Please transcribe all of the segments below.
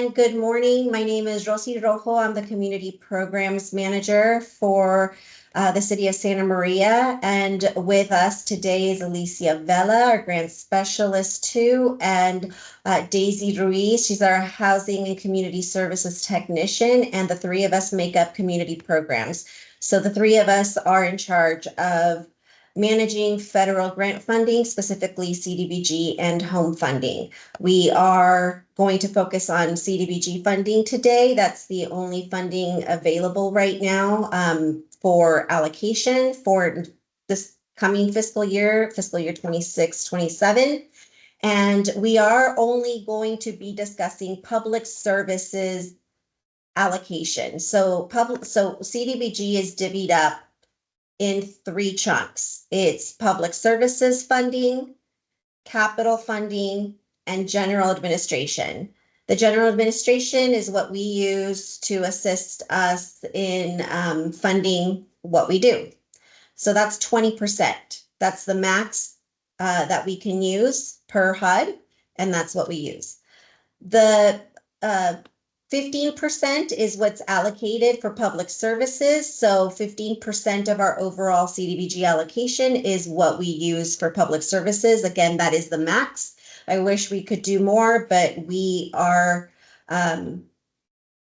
again, good morning. My name is Rosie Rojo. I'm the Community Programs Manager for the City of Santa Maria. And with us today is Alicia Vela, our Grant Specialist 2, and Daisy Ruiz. She's our Housing and Community Services Technician, and the three of us make up Community Programs. So the three of us are in charge of managing federal grant funding, specifically CDBG and home funding. We are going to focus on CDBG funding today. That's the only funding available right now for allocation for this coming fiscal year 26-27. And we are only going to be discussing public services allocation. So CDBG is divvied up in 3 chunks. It's public services funding, capital funding, and general administration. The general administration is what we use to assist us in funding what we do. So that's 20%. That's the max that we can use per HUD, and that's what we use. The 15% is what's allocated for public services. So 15% of our overall CDBG allocation is what we use for public services. Again, that is the max. I wish we could do more, but we are,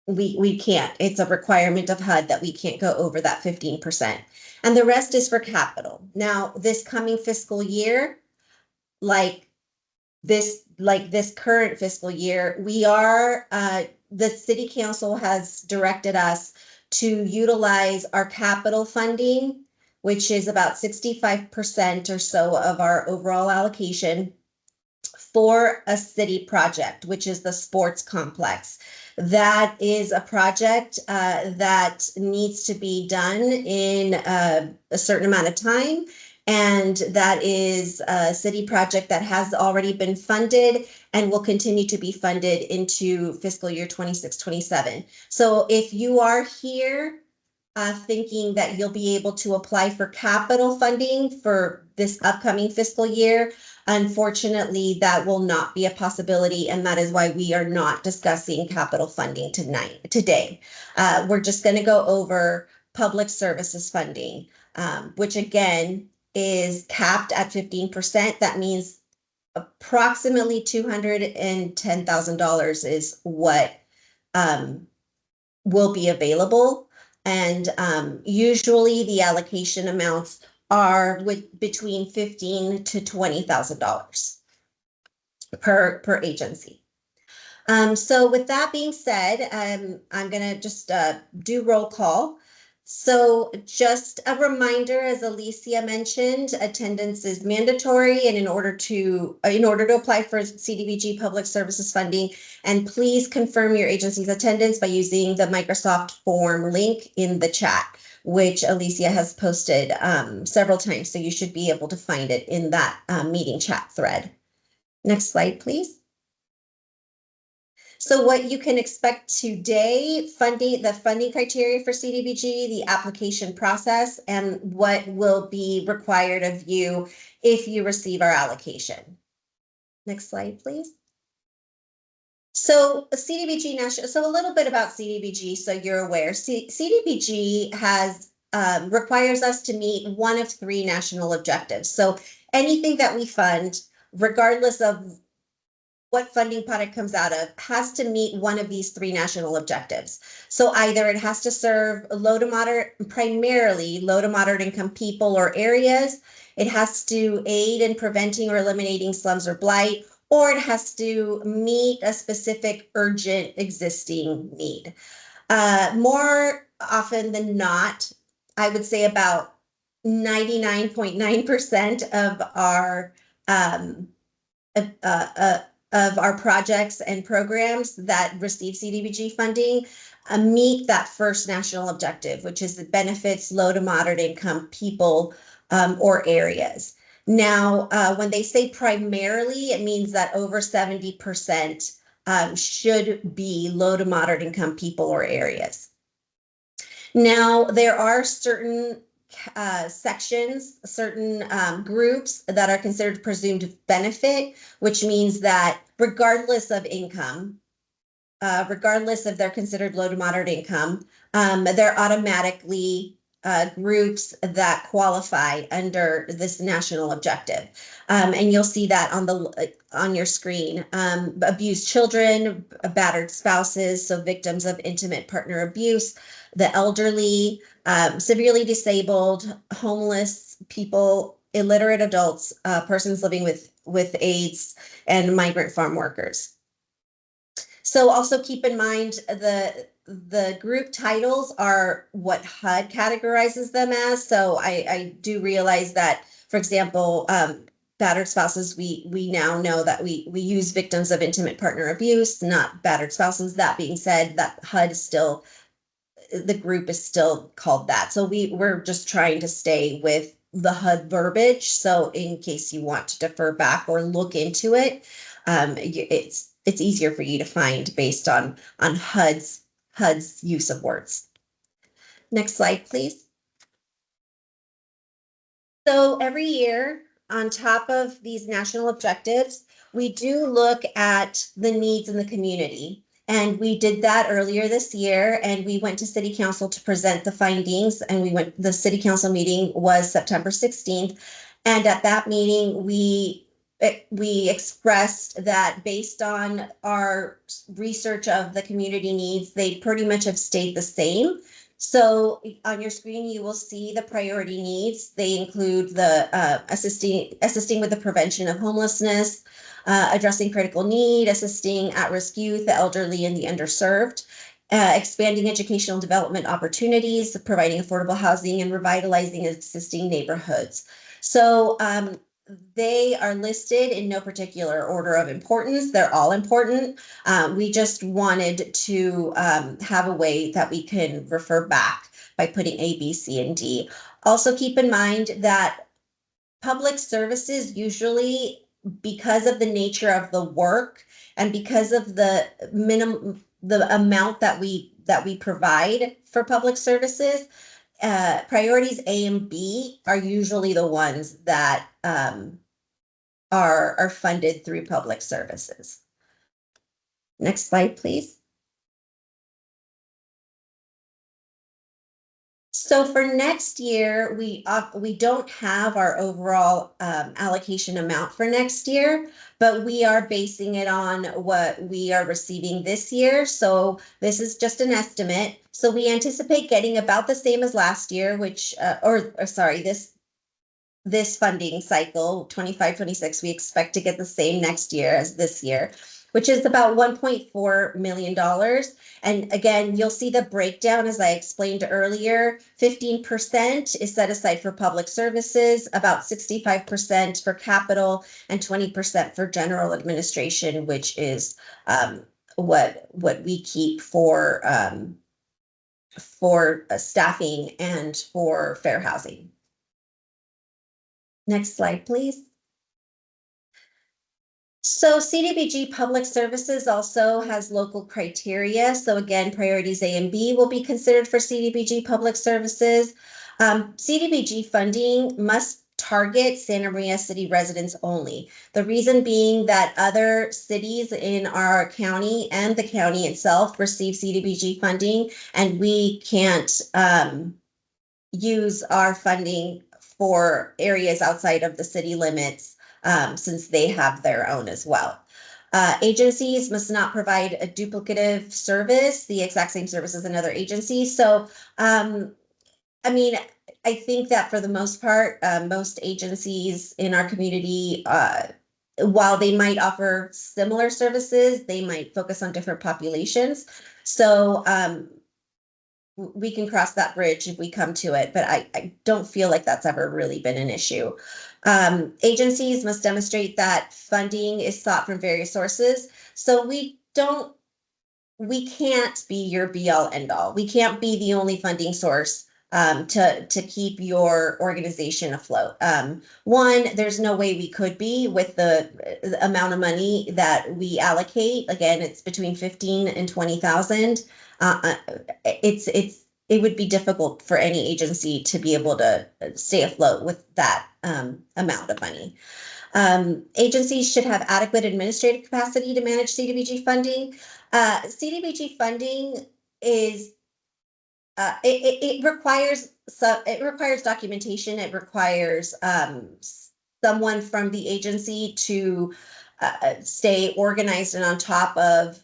we can't. It's a requirement of HUD that we can't go over that 15%. And the rest is for capital. Now, this coming fiscal year, like this current fiscal year, we are, the city council has directed us to utilize our capital funding, which is about 65% or so of our overall allocation, for a city project, which is the sports complex. That is a project that needs to be done in a certain amount of time. And that is a city project that has already been funded and will continue to be funded into fiscal year 26-27. So if you are here thinking that you'll be able to apply for capital funding for this upcoming fiscal year, unfortunately, that will not be a possibility. And that is why we are not discussing capital funding today. We're just going to go over public services funding, which again, is capped at 15%. That means approximately $210,000 is what will be available. And usually the allocation amounts are between $15,000 to $20,000 per agency. So with that being said, I'm going to just do roll call. So just a reminder, as Alicia mentioned, attendance is mandatory, and in order to apply for CDBG public services funding, and please confirm your agency's attendance by using the Microsoft form link in the chat, which Alicia has posted several times, so you should be able to find it in that meeting chat thread. Next slide, please. So what you can expect today, the funding criteria for CDBG, the application process, and what will be required of you if you receive our allocation. Next slide, please. So CDBG national, so a little bit about CDBG so you're aware. CDBG has requires us to meet one of 3 national objectives. So anything that we fund, regardless of what funding pot it comes out of, has to meet one of these 3 national objectives. So either it has to serve primarily low to moderate income people or areas, it has to aid in preventing or eliminating slums or blight, or it has to meet a specific urgent existing need. More often than not, I would say about 99.9% of our projects and programs that receive CDBG funding meet that first national objective, which is the benefits low to moderate income people or areas. Now, when they say primarily, it means that over 70% should be low to moderate income people or areas. Now, there are certain sections, certain groups that are considered presumed benefit, which means that regardless of income, regardless if they're considered low to moderate income. They're automatically groups that qualify under this national objective. And you'll see that on your screen. Abused children, battered spouses, so victims of intimate partner abuse, the elderly, severely disabled, homeless people, illiterate adults, persons living with AIDS, and migrant farm workers. So also keep in mind the group titles are what HUD categorizes them as. So I do realize that, for example, battered spouses, we now know that we use victims of intimate partner abuse, not battered spouses. That being said, that HUD is still, the group is still called that. So we're just trying to stay with the HUD verbiage. So in case you want to defer back or look into it, it's easier for you to find based on HUD's use of words. Next slide, please. So every year, on top of these national objectives, we do look at the needs in the community. And we did that earlier this year, and we went to City Council to present the findings. And the City Council meeting was September 16th. And at that meeting, we expressed that based on our research of the community needs, they pretty much have stayed the same. So on your screen, you will see the priority needs. They include the assisting with the prevention of homelessness, addressing critical need, assisting at-risk youth, the elderly, and the underserved, expanding educational development opportunities, providing affordable housing, and revitalizing existing neighborhoods. So they are listed in no particular order of importance. They're all important. We just wanted to have a way that we can refer back by putting A, B, C, and D. Also keep in mind that public services usually, because of the nature of the work and because of the amount that we provide for public services, priorities A and B are usually the ones that are funded through public services. Next slide, please. So for next year, we don't have our overall allocation amount for next year, but we are basing it on what we are receiving this year. So this is just an estimate. So we anticipate getting about the same as last year, which, or sorry, this funding cycle, 25-26, we expect to get the same next year as this year, which is about $1.4 million. And again, you'll see the breakdown as I explained earlier. 15% is set aside for public services, about 65% for capital, and 20% for general administration, which is what we keep for staffing and for fair housing. Next slide, please. So CDBG Public Services also has local criteria. So again, priorities A and B will be considered for CDBG Public Services. CDBG funding must target Santa Maria City residents only. The reason being that other cities in our county and the county itself receive CDBG funding, and we can't use our funding for areas outside of the city limits, since they have their own as well. Agencies must not provide a duplicative service, the exact same service as another agency. So, I mean, I think that for the most part, most agencies in our community, while they might offer similar services, they might focus on different populations. So, we can cross that bridge if we come to it, but I don't feel like that's ever really been an issue. Agencies must demonstrate that funding is sought from various sources. So we can't be your be all end all. We can't be the only funding source to keep your organization afloat. One, there's no way we could be with the amount of money that we allocate. Again, it's between 15 and 20,000. It would be difficult for any agency to be able to stay afloat with that amount of money. Agencies should have adequate administrative capacity to manage CDBG funding. CDBG funding is it requires it requires documentation. It requires someone from the agency to stay organized and on top of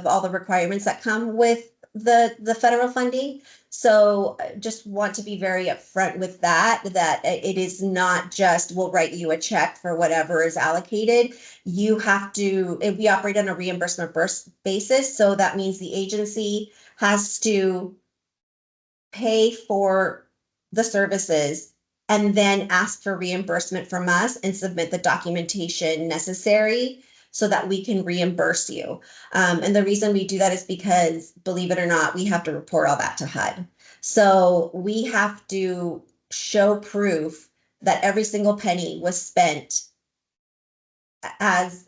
all the requirements that come with the federal funding. So just want to be very upfront with that, that it is not just we'll write you a check for whatever is allocated. You have to, we operate on a reimbursement basis. So that means the agency has to pay for the services and then ask for reimbursement from us and submit the documentation necessary so that we can reimburse you. And the reason we do that is because, believe it or not, we have to report all that to HUD. So we have to show proof that every single penny was spent as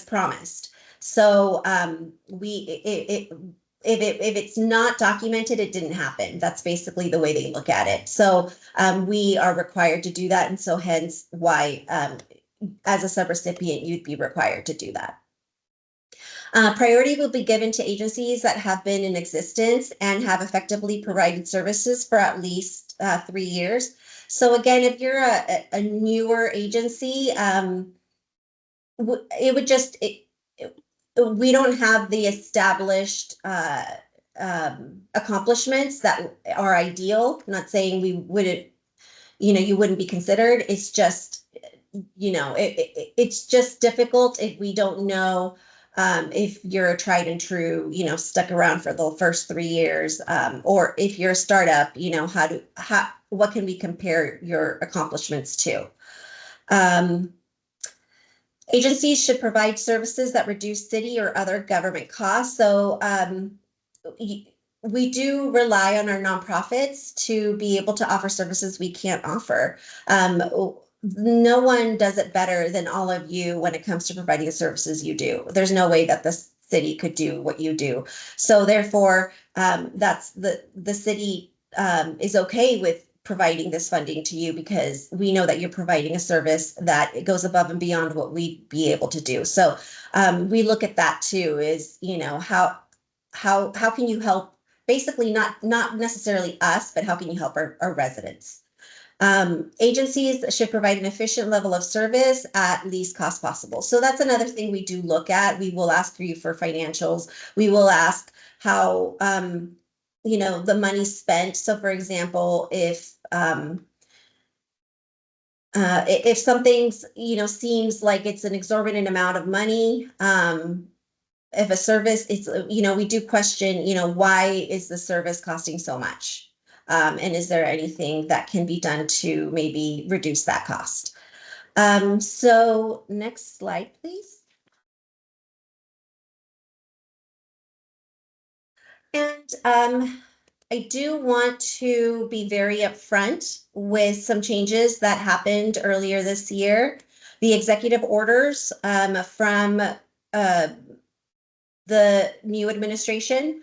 promised. So if it's not documented, it didn't happen. That's basically the way they look at it. So we are required to do that. And so hence why as a subrecipient, you'd be required to do that. Priority will be given to agencies that have been in existence and have effectively provided services for at least 3 years. So again, if you're a newer agency, it would just, we don't have the established accomplishments that are ideal. I'm not saying we wouldn't, you wouldn't be considered. It's just, it's just difficult if we don't know if you're a tried and true, stuck around for the first 3 years, or if you're a startup, what can we compare your accomplishments to? Agencies should provide services that reduce city or other government costs. So we do rely on our nonprofits to be able to offer services we can't offer. No one does it better than all of you when it comes to providing the services you do. There's no way that the city could do what you do. So therefore, that's the city is okay with providing this funding to you because we know that you're providing a service that goes above and beyond what we'd be able to do. So we look at that too, is, how can you help, basically not necessarily us, but how can you help our residents? Agencies should provide an efficient level of service at least cost possible. So that's another thing we do look at. We will ask for you for financials. We will ask how, the money spent. So for example, if something's, seems like it's an exorbitant amount of money, if a service, it's, we do question, why is the service costing so much? And is there anything that can be done to maybe reduce that cost? So next slide, please. And I do want to be very upfront with some changes that happened earlier this year. The executive orders from the new administration.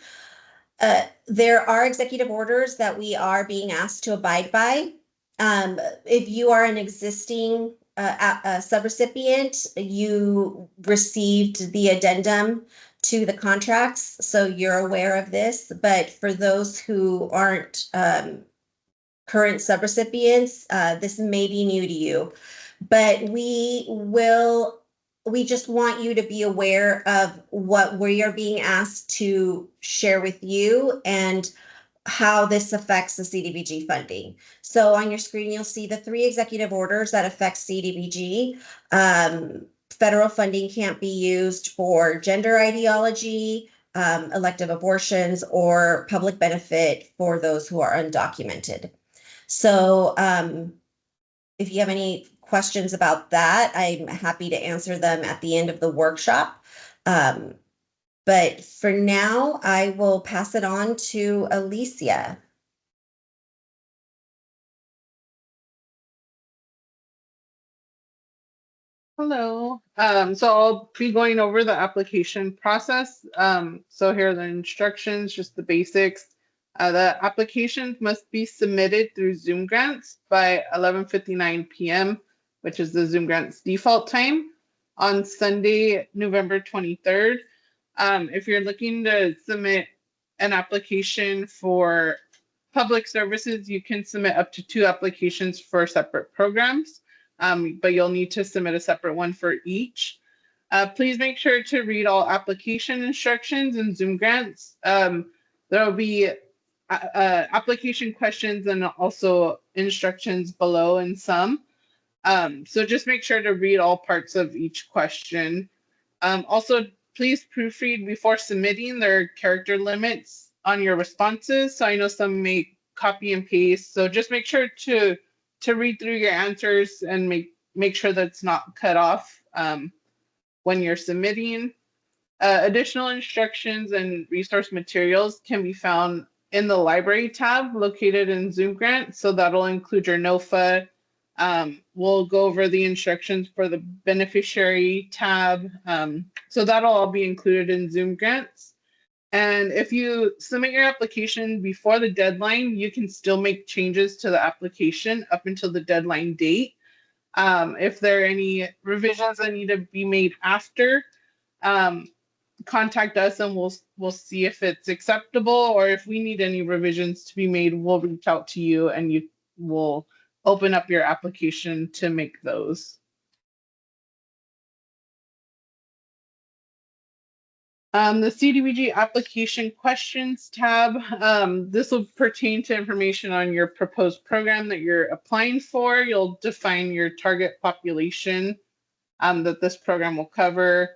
There are executive orders that we are being asked to abide by. If you are an existing subrecipient, you received the addendum to the contracts, so you're aware of this. But for those who aren't current subrecipients, this may be new to you. But we just want you to be aware of what we are being asked to share with you and how this affects the CDBG funding. So on your screen, you'll see the 3 executive orders that affect CDBG. Federal funding can't be used for gender ideology, elective abortions, or public benefit for those who are undocumented. So if you have any questions about that, I'm happy to answer them at the end of the workshop. But for now, I will pass it on to Alicia. Hello. So I'll be going over the application process. So here are the instructions, just the basics. The application must be submitted through Zoom Grants by 11:59 p.m. which is the Zoom Grants default time, on Sunday, November 23rd. If you're looking to submit an application for public services, you can submit up to 2 applications for separate programs, but you'll need to submit a separate one for each. Please make sure to read all application instructions in Zoom Grants. There will be application questions and also instructions below in some. So just make sure to read all parts of each question. Also, please proofread before submitting. There are character limits on your responses. So I know some may copy and paste. So just make sure to read through your answers and make sure that it's not cut off when you're submitting. Additional instructions and resource materials can be found in the library tab located in Zoom Grant. So that'll include your NOFA. We'll go over the instructions for the beneficiary tab. So that'll all be included in Zoom Grants. And if you submit your application before the deadline, you can still make changes to the application up until the deadline date. If there are any revisions that need to be made after, contact us and we'll see if it's acceptable, or if we need any revisions to be made, we'll reach out to you and you will open up your application to make those. The CDBG application questions tab, this will pertain to information on your proposed program that you're applying for. You'll define your target population that this program will cover.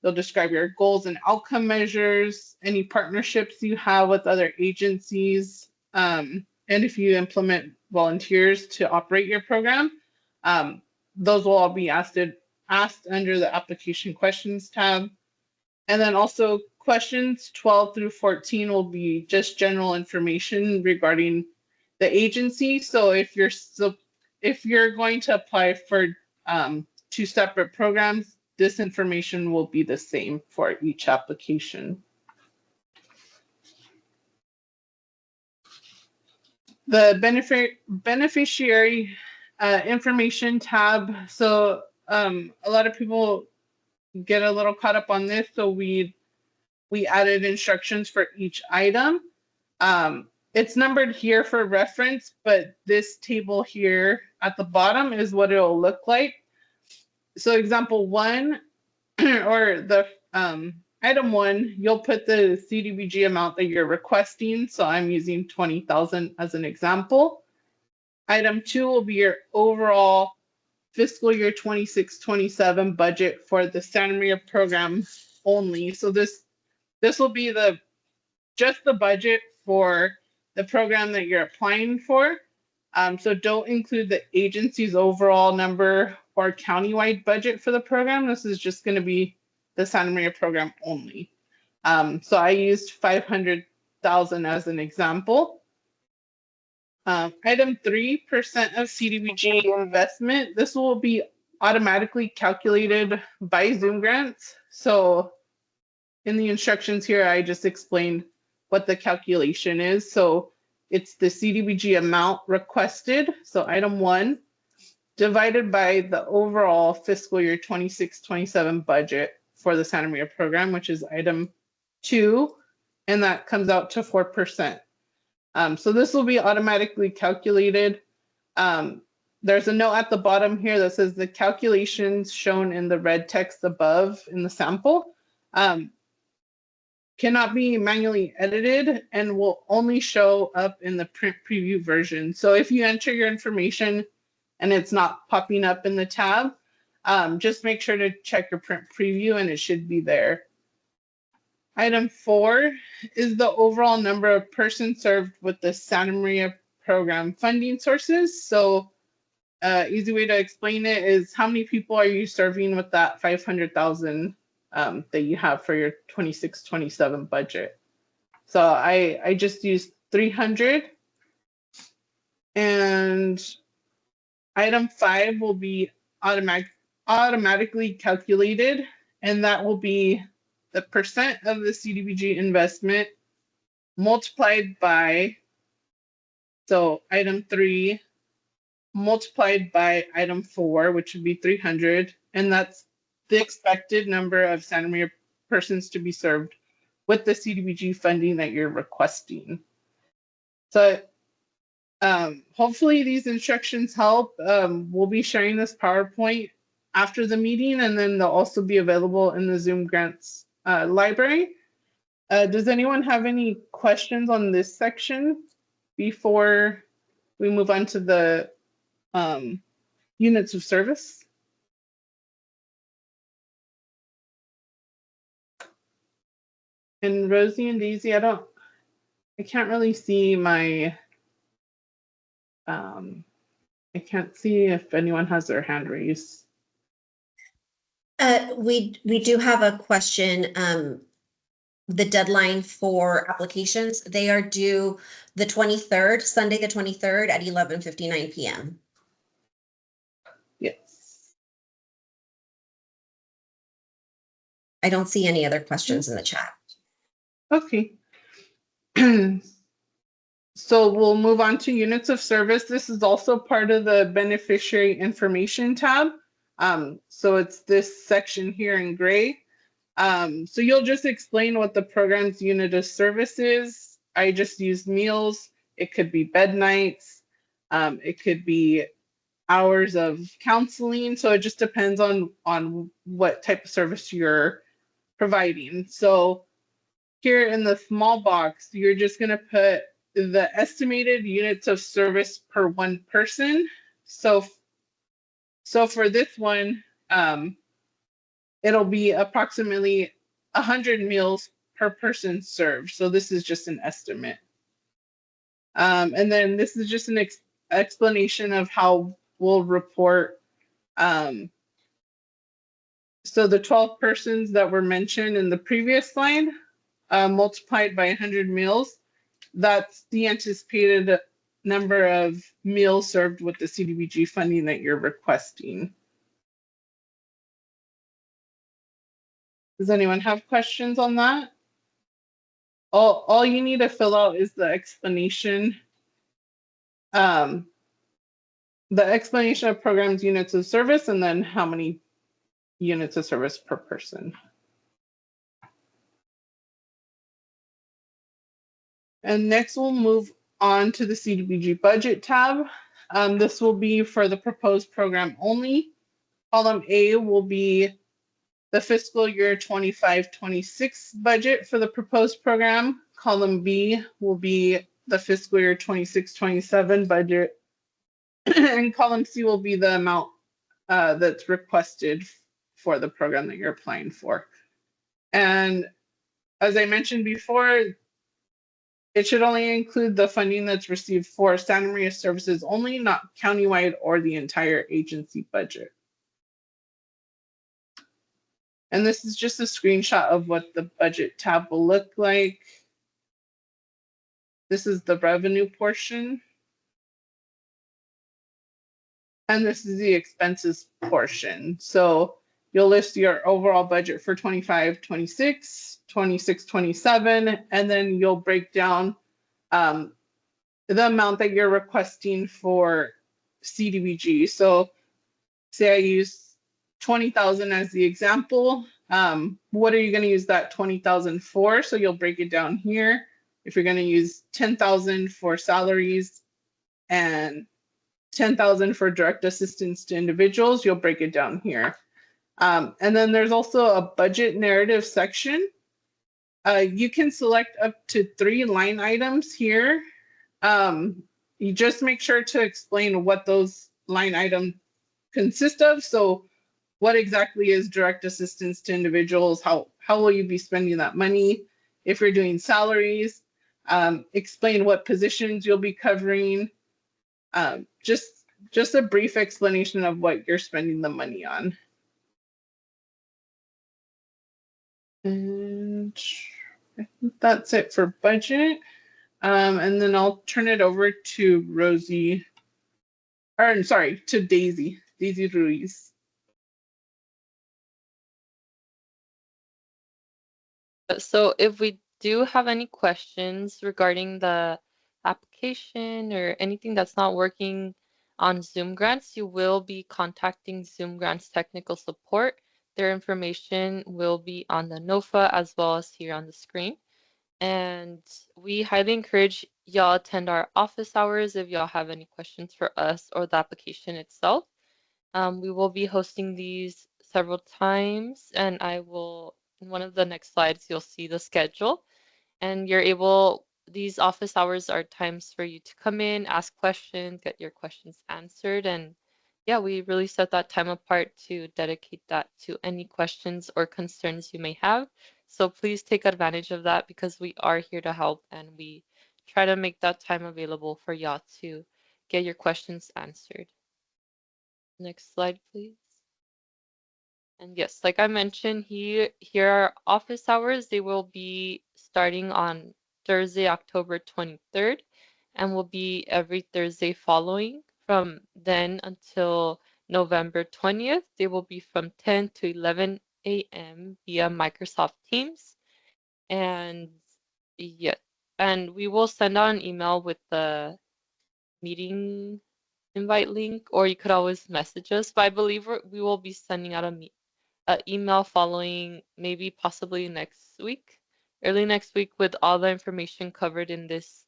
You'll describe your goals and outcome measures, any partnerships you have with other agencies, and if you implement volunteers to operate your program. Those will all be asked under the application questions tab. And then also questions 12 through 14 will be just general information regarding the agency. So if you're going to apply for 2 separate programs, this information will be the same for each application. The beneficiary information tab. So a lot of people get a little caught up on this. So we added instructions for each item. It's numbered here for reference, but this table here at the bottom is what it'll look like. So example 1 or the item 1, you'll put the CDBG amount that you're requesting. So I'm using 20,000 as an example. Item 2 will be your overall fiscal year 26-27 budget for the Santa Maria program only. So this will be just the budget for the program that you're applying for. So don't include the agency's overall number or countywide budget for the program. This is just going to be the Santa Maria program only. So I used 500,000 as an example. Item 3, % of CDBG investment. This will be automatically calculated by Zoom Grants. So in the instructions here, I just explained what the calculation is. So it's the CDBG amount requested. So item 1 divided by the overall fiscal year 26-27 budget for the Santa Maria program, which is item 2, and that comes out to 4%. So this will be automatically calculated. There's a note at the bottom here that says the calculations shown in the red text above in the sample cannot be manually edited and will only show up in the print preview version. So if you enter your information and it's not popping up in the tab, just make sure to check your print preview and it should be there. Item 4 is the overall number of persons served with the Santa Maria program funding sources. So easy way to explain it is how many people are you serving with that 500,000 that you have for your 26-27 budget. So I just used 300. And item 5 will be automatically calculated, and that will be the % of the CDBG investment multiplied by, so item 3 multiplied by item 4, which would be 300, and that's the expected number of Santa Maria persons to be served with the CDBG funding that you're requesting. So hopefully these instructions help. We'll be sharing this PowerPoint after the meeting, and then they'll also be available in the Zoom grants library. Does anyone have any questions on this section before we move on to the units of service? And Rosie and Daisy, I can't really see my, I can't see if anyone has their hand raised. We do have a question. The deadline for applications, they are due the 23rd, Sunday, the 23rd at 11:59 p.m. Yes. I don't see any other questions in the chat. Okay. So we'll move on to units of service. This is also part of the beneficiary information tab. So it's this section here in gray. So you'll just explain what the program's unit of service is. I just used meals. It could be bed nights. It could be hours of counseling. So it just depends on what type of service you're providing. So here in the small box, you're just going to put the estimated units of service per one person. So for this one, it'll be approximately 100 meals per person served. So this is just an estimate. And then this is just an explanation of how we'll report. So the 12 persons that were mentioned in the previous slide, multiplied by 100 meals, that's the anticipated number of meals served with the CDBG funding that you're requesting. Does anyone have questions on that? All you need to fill out is the explanation. The explanation of programs, units of service, and then how many units of service per person. And next we'll move on to the CDBG budget tab. This will be for the proposed program only. Column A will be the fiscal year 25-26 budget for the proposed program. Column B will be the fiscal year 26-27 budget. And column C will be the amount that's requested for the program that you're applying for. And as I mentioned before, it should only include the funding that's received for Santa Maria services only, not countywide or the entire agency budget. And this is just a screenshot of what the budget tab will look like. This is the revenue portion. And this is the expenses portion. So you'll list your overall budget for 25-26, 26-27, and then you'll break down the amount that you're requesting for CDBG. So say I use 20,000 as the example. What are you going to use that 20,000 for? So you'll break it down here. If you're going to use 10,000 for salaries and 10,000 for direct assistance to individuals, you'll break it down here. And then there's also a budget narrative section. You can select up to 3 line items here. You just make sure to explain what those line items consist of. So what exactly is direct assistance to individuals? How will you be spending that money? If you're doing salaries, explain what positions you'll be covering. Just a brief explanation of what you're spending the money on. And I think that's it for budget. And then I'll turn it over to Rosie, or sorry, to Daisy Ruiz. So if we do have any questions regarding the application or anything that's not working, on Zoom grants, you will be contacting Zoom grants technical support. Their information will be on the NOFA as well as here on the screen. And we highly encourage y'all attend our office hours if y'all have any questions for us or the application itself. We will be hosting these several times, and I will, in one of the next slides, you'll see the schedule. And these office hours are times for you to come in, ask questions, get your questions answered. And yeah, we really set that time apart to dedicate that to any questions or concerns you may have. So please take advantage of that because we are here to help and we try to make that time available for y'all to get your questions answered. Next slide, please. And yes, like I mentioned, here are office hours. They will be starting on Thursday, October 23rd, and will be every Thursday following. From then until November 20th, they will be from 10 to 11 a.m. via Microsoft Teams. And yeah, and we will send out an email with the meeting invite link, or you could always message us. But I believe we will be sending out a email following maybe possibly next week, early next week, with all the information covered in this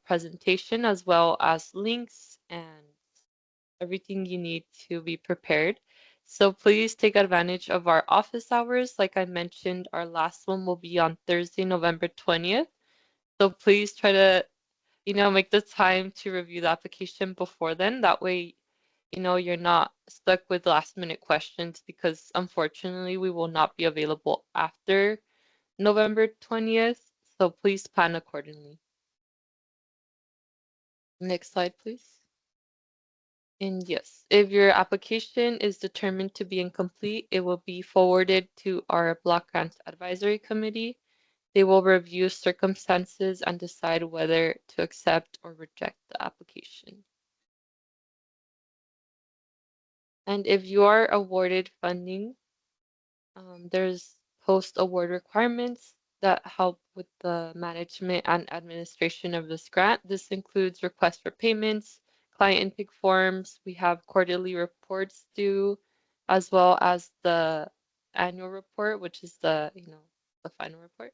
presentation, as well as links and everything you need to be prepared. So please take advantage of our office hours. Like I mentioned, our last one will be on Thursday, November 20th. So please try to, make the time to review the application before then. That way, you're not stuck with last minute questions because unfortunately we will not be available after November 20th. So please plan accordingly. Next slide, please. And yes, if your application is determined to be incomplete, it will be forwarded to our Block Grants Advisory Committee. They will review circumstances and decide whether to accept or reject the application. And if you are awarded funding, there's post-award requirements that help with the management and administration of this grant. This includes requests for payments, client intake forms. We have quarterly reports due, as well as the annual report, which is the final report.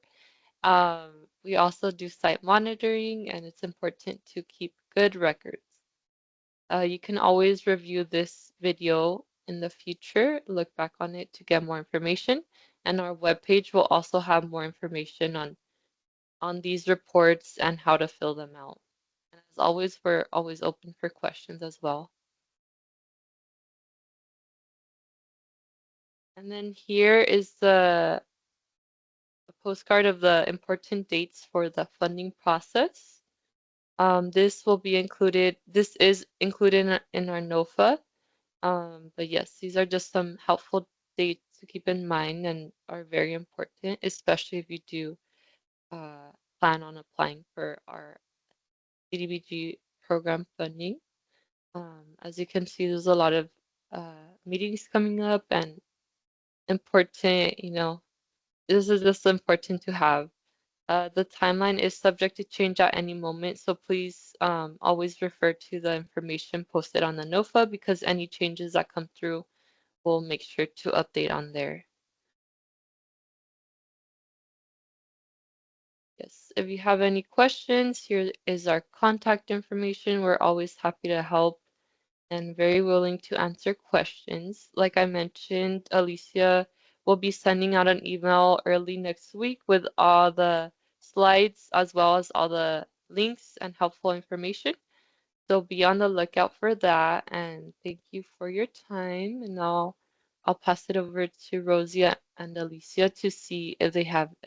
We also do site monitoring, and it's important to keep good records. You can always review this video in the future, look back on it to get more information. And our webpage will also have more information on these reports and how to fill them out. And as always, we're always open for questions as well. And then here is the postcard of the important dates for the funding process. This is included in our NOFA. But yes, these are just some helpful dates to keep in mind and are very important, especially if you do plan on applying for our CDBG program funding. As you can see, there's a lot of meetings coming up and important, this is just important to have. The timeline is subject to change at any moment, so please always refer to the information posted on the NOFA because any changes that come through we'll make sure to update on there. Yes, if you have any questions, here is our contact information. We're always happy to help and very willing to answer questions. Like I mentioned, Alicia will be sending out an email early next week with all the slides as well as all the links and helpful information. So be on the lookout for that. And thank you for your time. And now I'll pass it over to Rosia and Alicia to see if they have